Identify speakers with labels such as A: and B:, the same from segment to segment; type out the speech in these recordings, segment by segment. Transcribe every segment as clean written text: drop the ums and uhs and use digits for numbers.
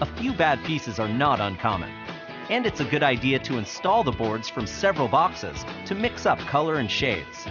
A: A few bad pieces are not uncommon. And it's a good idea to install the boards from several boxes to mix up color and shades.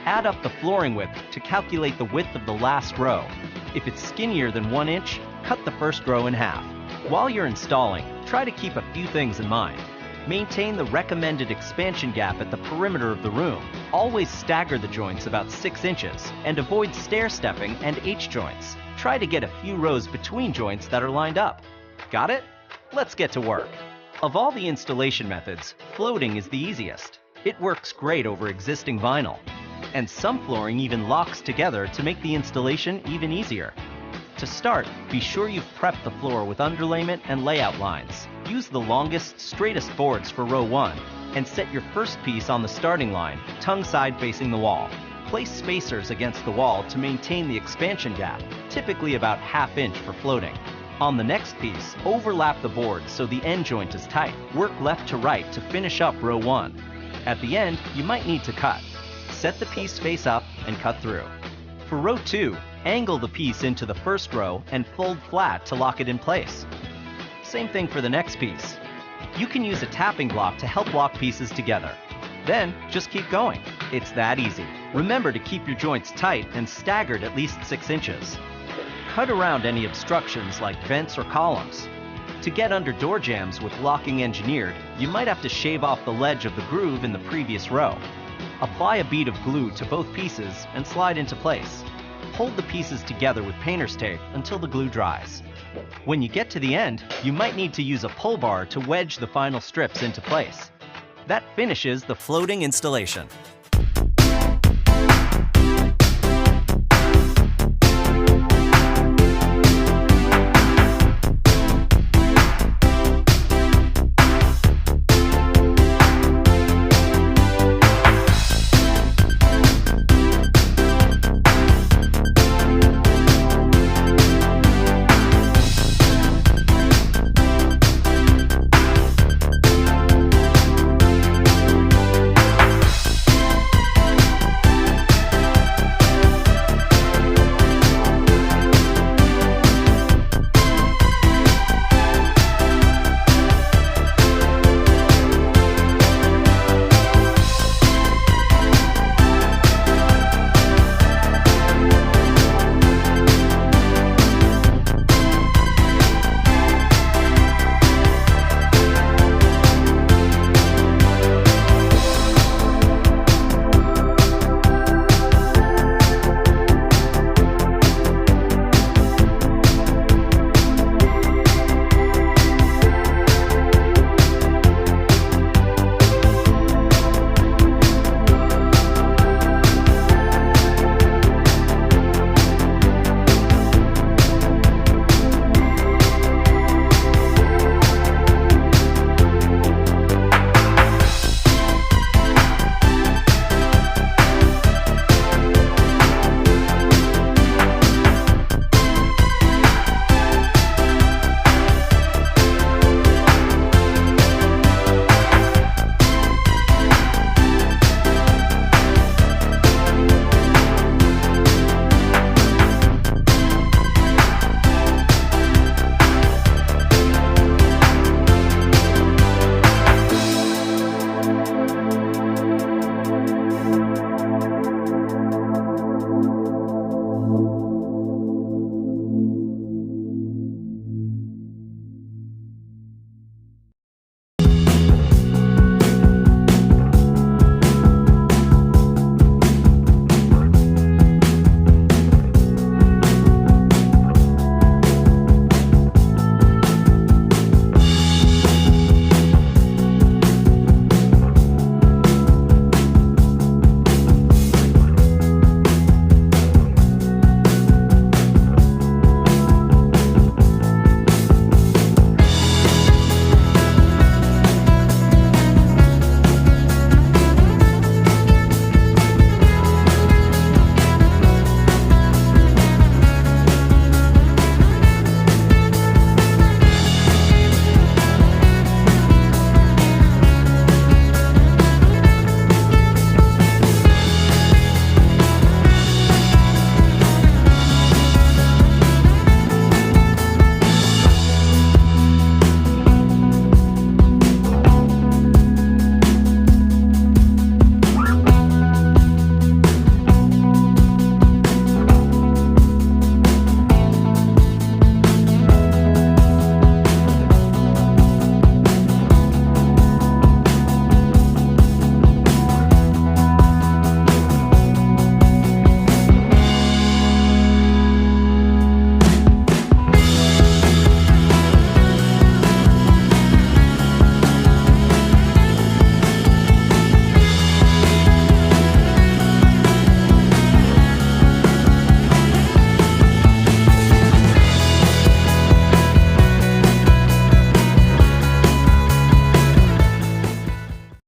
A: Add up the flooring width to calculate the width of the last row. If it's skinnier than 1 inch, cut the first row in half. While you're installing, try to keep a few things in mind. Maintain the recommended expansion gap at the perimeter of the room. Always stagger the joints about 6 inches and avoid stair-stepping and H-joints. Try to get a few rows between joints that are lined up. Got it? Let's get to work. Of all the installation methods, floating is the easiest. It works great over existing vinyl. And some flooring even locks together to make the installation even easier. To start, be sure you've prepped the floor with underlayment and layout lines. Use the longest, straightest boards for row 1, and set your first piece on the starting line, tongue side facing the wall. Place spacers against the wall to maintain the expansion gap, typically about ½ inch for floating. On the next piece, overlap the boards so the end joint is tight. Work left to right to finish up row 1. At the end, you might need to cut. Set the piece face up and cut through. For row 2, angle the piece into the first row and fold flat to lock it in place. Same thing for the next piece. You can use a tapping block to help lock pieces together. Then, just keep going. It's that easy. Remember to keep your joints tight and staggered at least 6 inches. Cut around any obstructions like vents or columns. To get under door jambs with locking engineered, you might have to shave off the ledge of the groove in the previous row. Apply a bead of glue to both pieces and slide into place. Hold the pieces together with painter's tape until the glue dries. When you get to the end, you might need to use a pull bar to wedge the final strips into place. That finishes the floating installation.